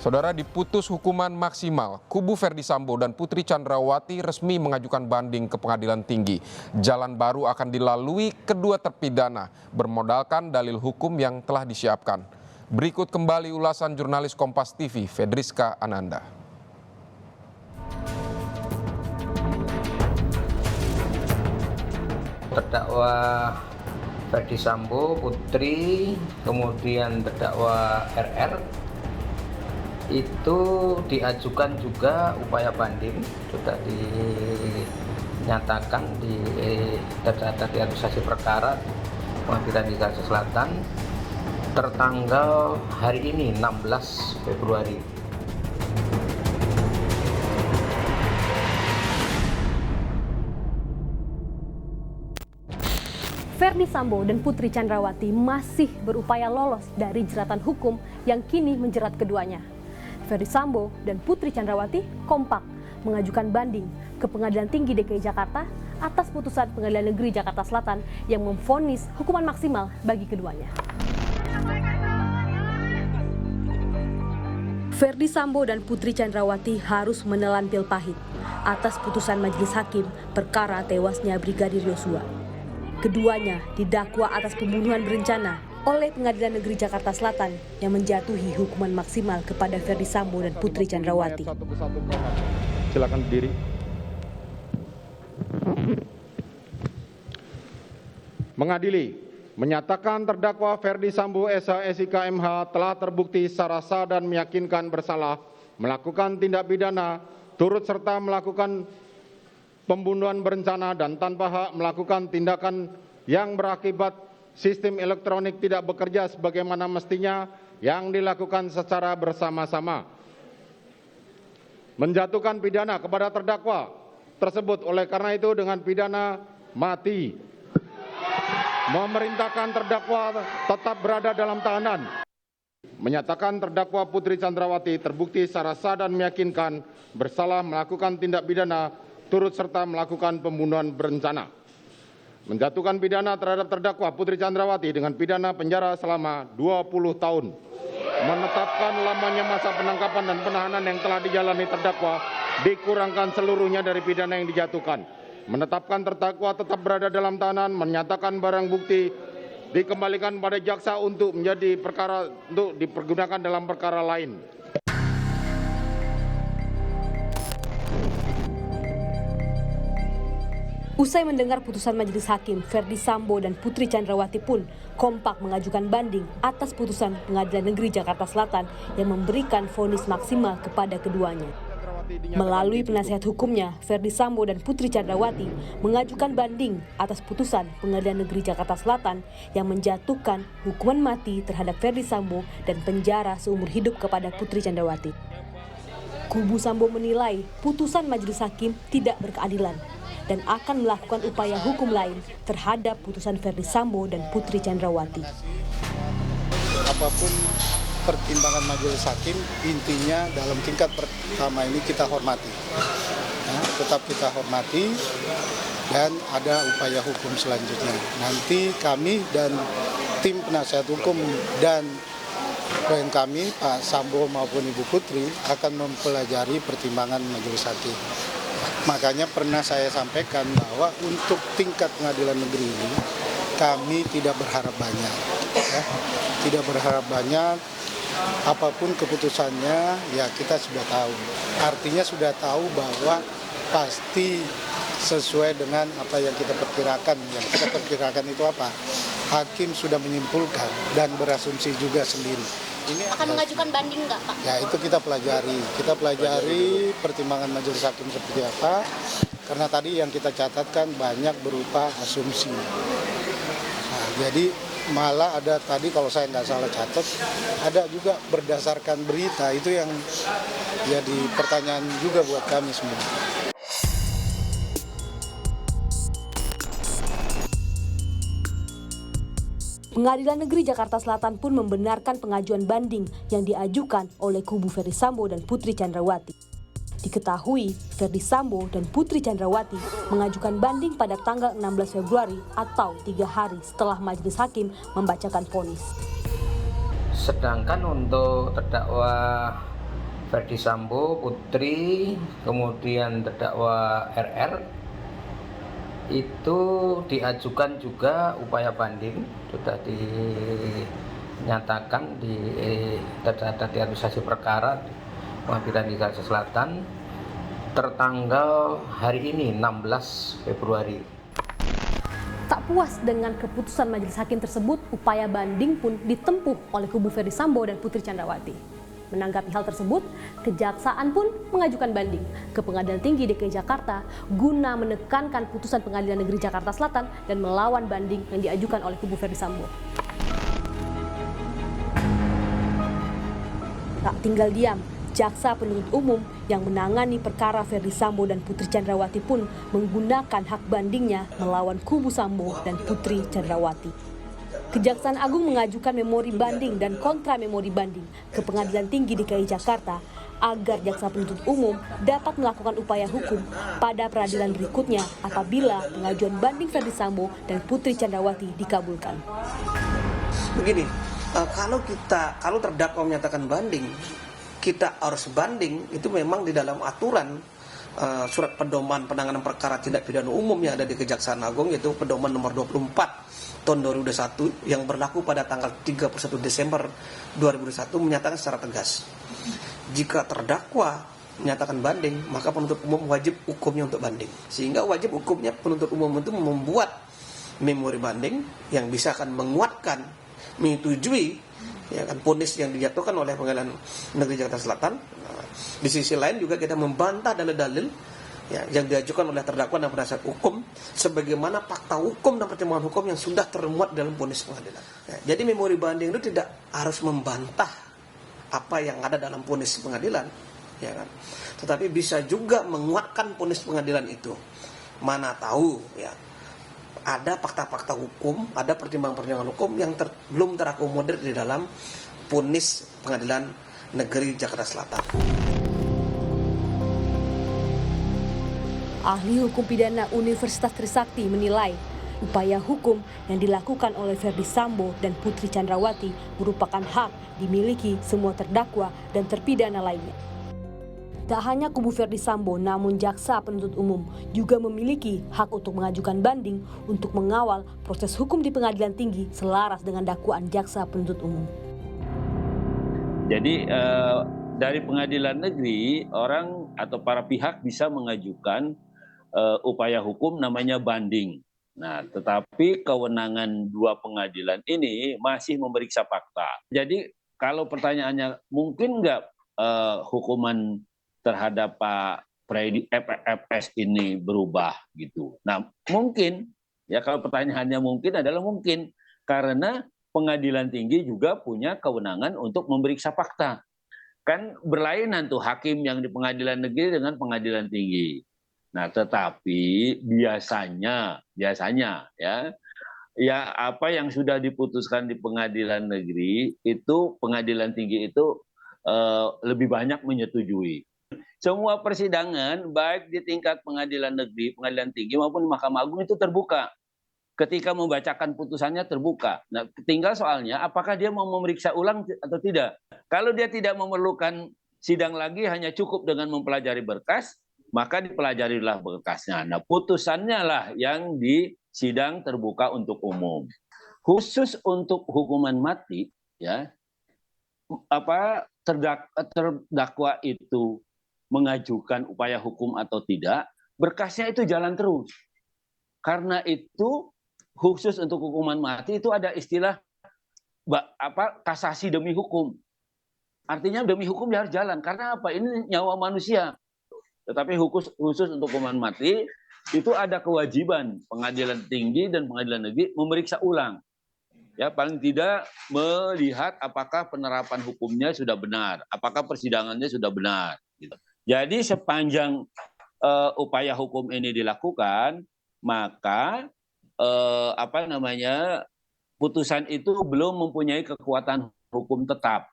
Saudara, diputus hukuman maksimal, kubu Ferdy Sambo dan Putri Chandrawati resmi mengajukan banding ke Pengadilan Tinggi. Jalan baru akan dilalui kedua terpidana bermodalkan dalil hukum yang telah disiapkan. Berikut kembali ulasan jurnalis Kompas TV, Fedriska Ananda. Terdakwa Ferdy Sambo, Putri, kemudian terdakwa RR itu diajukan juga upaya banding, sudah dinyatakan di data realisasi perkara Pengadilan Jakarta Selatan tertanggal hari ini 16 Februari. Ferdy Sambo dan Putri Chandrawati masih berupaya lolos dari jeratan hukum yang kini menjerat keduanya. Ferdy Sambo dan Putri Chandrawati kompak mengajukan banding ke Pengadilan Tinggi DKI Jakarta atas putusan Pengadilan Negeri Jakarta Selatan yang memvonis hukuman maksimal bagi keduanya. Ferdy Sambo dan Putri Chandrawati harus menelan pil pahit atas putusan majelis hakim perkara tewasnya Brigadir Yosua. Keduanya didakwa atas pembunuhan berencana oleh Pengadilan Negeri Jakarta Selatan yang menjatuhi hukuman maksimal kepada Ferdy Sambo dan Putri Chandrawati. Silakan berdiri. Mengadili, menyatakan terdakwa Ferdy Sambo SH MH telah terbukti secara sah dan meyakinkan bersalah melakukan tindak pidana turut serta melakukan pembunuhan berencana dan tanpa hak melakukan tindakan yang berakibat sistem elektronik tidak bekerja sebagaimana mestinya yang dilakukan secara bersama-sama. Menjatuhkan pidana kepada terdakwa tersebut oleh karena itu dengan pidana mati. Memerintahkan terdakwa tetap berada dalam tahanan. Menyatakan terdakwa Putri Chandrawati terbukti secara sah dan meyakinkan bersalah melakukan tindak pidana turut serta melakukan pembunuhan berencana. Menjatuhkan pidana terhadap terdakwa Putri Chandrawati dengan pidana penjara selama 20 tahun. Menetapkan lamanya masa penangkapan dan penahanan yang telah dijalani terdakwa dikurangkan seluruhnya dari pidana yang dijatuhkan. Menetapkan terdakwa tetap berada dalam tahanan, menyatakan barang bukti dikembalikan pada jaksa untuk menjadi perkara untuk dipergunakan dalam perkara lain. Usai mendengar putusan majelis hakim, Ferdy Sambo dan Putri Chandrawati pun kompak mengajukan banding atas putusan Pengadilan Negeri Jakarta Selatan yang memberikan vonis maksimal kepada keduanya. Melalui penasihat hukumnya, Ferdy Sambo dan Putri Chandrawati mengajukan banding atas putusan Pengadilan Negeri Jakarta Selatan yang menjatuhkan hukuman mati terhadap Ferdy Sambo dan penjara seumur hidup kepada Putri Chandrawati. Kubu Sambo menilai putusan majelis hakim tidak berkeadilan dan akan melakukan upaya hukum lain terhadap putusan Ferdy Sambo dan Putri Chandrawati. Apapun pertimbangan majelis hakim, intinya dalam tingkat pertama ini kita hormati. Tetap kita hormati dan ada upaya hukum selanjutnya. Nanti kami dan tim penasihat hukum dan klien kami, Pak Sambo maupun Ibu Putri, akan mempelajari pertimbangan majelis hakim. Makanya pernah saya sampaikan bahwa untuk tingkat pengadilan negeri ini kami tidak berharap banyak. Tidak berharap banyak, apapun keputusannya ya kita sudah tahu. Artinya sudah tahu bahwa pasti sesuai dengan apa yang kita perkirakan. Yang kita perkirakan itu apa? Hakim sudah menyimpulkan dan berasumsi juga sendiri. Ini akan mengajukan banding nggak, Pak? Ya itu kita pelajari. Kita pelajari pertimbangan majelis hakim seperti apa. Karena tadi yang kita catatkan banyak berupa asumsi. Nah, jadi malah ada tadi kalau saya nggak salah catat, ada juga berdasarkan berita. Itu yang jadi pertanyaan juga buat kami semua. Pengadilan Negeri Jakarta Selatan pun membenarkan pengajuan banding yang diajukan oleh kubu Ferdy Sambo dan Putri Chandrawati. Diketahui, Ferdy Sambo dan Putri Chandrawati mengajukan banding pada tanggal 16 Februari atau 3 hari setelah majelis hakim membacakan vonis. Sedangkan untuk terdakwa Ferdi Sambo, Putri, kemudian terdakwa RR itu diajukan juga upaya banding, sudah dinyatakan tercatat di administrasi perkara Pengadilan Negeri Jakarta Selatan tertanggal hari ini 16 Februari. Tak puas dengan keputusan majelis hakim tersebut, upaya banding pun ditempuh oleh kubu Ferdi Sambo dan Putri Candrawati. Menanggapi hal tersebut, Kejaksaan pun mengajukan banding ke Pengadilan Tinggi DKI Jakarta guna menekankan putusan Pengadilan Negeri Jakarta Selatan dan melawan banding yang diajukan oleh kubu Ferdi Sambo. Tak tinggal diam, Jaksa Penuntut Umum yang menangani perkara Ferdi Sambo dan Putri Candrawati pun menggunakan hak bandingnya melawan kubu Sambo dan Putri Candrawati. Kejaksaan Agung mengajukan memori banding dan kontra memori banding ke Pengadilan Tinggi DKI Jakarta agar Jaksa Penuntut Umum dapat melakukan upaya hukum pada peradilan berikutnya apabila pengajuan banding Ferdi Sambo dan Putri Candrawati dikabulkan. Begini, kalau terdakwa menyatakan banding, kita harus banding, itu memang di dalam aturan surat pedoman penanganan perkara tindak pidana umum yang ada di Kejaksaan Agung, yaitu pedoman nomor 24 tahun 2021 yang berlaku pada tanggal 31 Desember 2021 menyatakan secara tegas, jika terdakwa menyatakan banding, maka penuntut umum wajib hukumnya untuk banding. Sehingga wajib hukumnya penuntut umum itu membuat memori banding yang bisa akan menguatkan, menyetujui ya kan vonis yang dijatuhkan oleh Pengadilan Negeri Jakarta Selatan. Di sisi lain juga kita membantah dalil-dalil ya, yang diajukan oleh terdakwa dan penasihat hukum sebagaimana fakta hukum dan pertimbangan hukum yang sudah termuat dalam vonis pengadilan. Ya, jadi memori banding itu tidak harus membantah apa yang ada dalam vonis pengadilan, ya kan? Tetapi bisa juga menguatkan vonis pengadilan itu. Mana tahu ya, ada fakta-fakta hukum, ada pertimbangan-pertimbangan hukum yang belum terakomodir di dalam vonis Pengadilan Negeri Jakarta Selatan. Ahli Hukum Pidana Universitas Trisakti menilai upaya hukum yang dilakukan oleh Ferdi Sambo dan Putri Candrawati merupakan hak dimiliki semua terdakwa dan terpidana lainnya. Tak hanya kubu Ferdi Sambo, namun Jaksa Penuntut Umum juga memiliki hak untuk mengajukan banding untuk mengawal proses hukum di Pengadilan Tinggi selaras dengan dakwaan Jaksa Penuntut Umum. Jadi dari pengadilan negeri, orang atau para pihak bisa mengajukan upaya hukum namanya banding. Nah, tetapi kewenangan dua pengadilan ini masih memeriksa fakta. Jadi kalau pertanyaannya mungkin nggak hukuman terhadap Pak FS ini berubah gitu. Nah, mungkin ya, kalau pertanyaannya mungkin adalah mungkin karena Pengadilan Tinggi juga punya kewenangan untuk memeriksa fakta. Kan berlainan tuh hakim yang di Pengadilan Negeri dengan Pengadilan Tinggi. Nah, tetapi biasanya ya apa yang sudah diputuskan di Pengadilan Negeri itu Pengadilan Tinggi itu lebih banyak menyetujui. Semua persidangan baik di tingkat Pengadilan Negeri, Pengadilan Tinggi maupun Mahkamah Agung itu terbuka. Ketika membacakan putusannya terbuka. Nah, tinggal soalnya apakah dia mau memeriksa ulang atau tidak. Kalau dia tidak memerlukan sidang lagi, hanya cukup dengan mempelajari berkas, maka dipelajarilah berkasnya. Nah, putusannya lah yang di sidang terbuka untuk umum. Khusus untuk hukuman mati, ya, terdakwa itu mengajukan upaya hukum atau tidak, berkasnya itu jalan terus. Karena itu khusus untuk hukuman mati itu ada istilah kasasi demi hukum. Artinya demi hukum dia harus jalan. Karena apa? Ini nyawa manusia. Tetapi khusus untuk hukuman mati itu ada kewajiban Pengadilan Tinggi dan Pengadilan Negeri memeriksa ulang. Ya, paling tidak melihat apakah penerapan hukumnya sudah benar, apakah persidangannya sudah benar. Gitu. Jadi sepanjang upaya hukum ini dilakukan, maka putusan itu belum mempunyai kekuatan hukum tetap,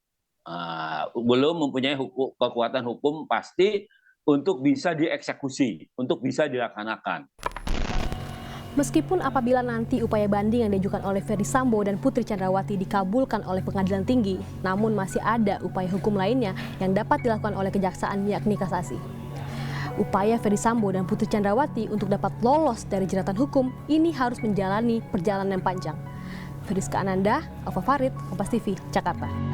belum mempunyai kekuatan hukum pasti untuk bisa dieksekusi, untuk bisa dilaksanakan. Meskipun apabila nanti upaya banding yang diajukan oleh Ferdy Sambo dan Putri Chandrawati dikabulkan oleh Pengadilan Tinggi, namun masih ada upaya hukum lainnya yang dapat dilakukan oleh Kejaksaan, yakni kasasi. Upaya Ferdy Sambo dan Putri Chandrawati untuk dapat lolos dari jeratan hukum ini harus menjalani perjalanan yang panjang. Feriska Ananda, Alfa Farid, Kompas TV, Jakarta.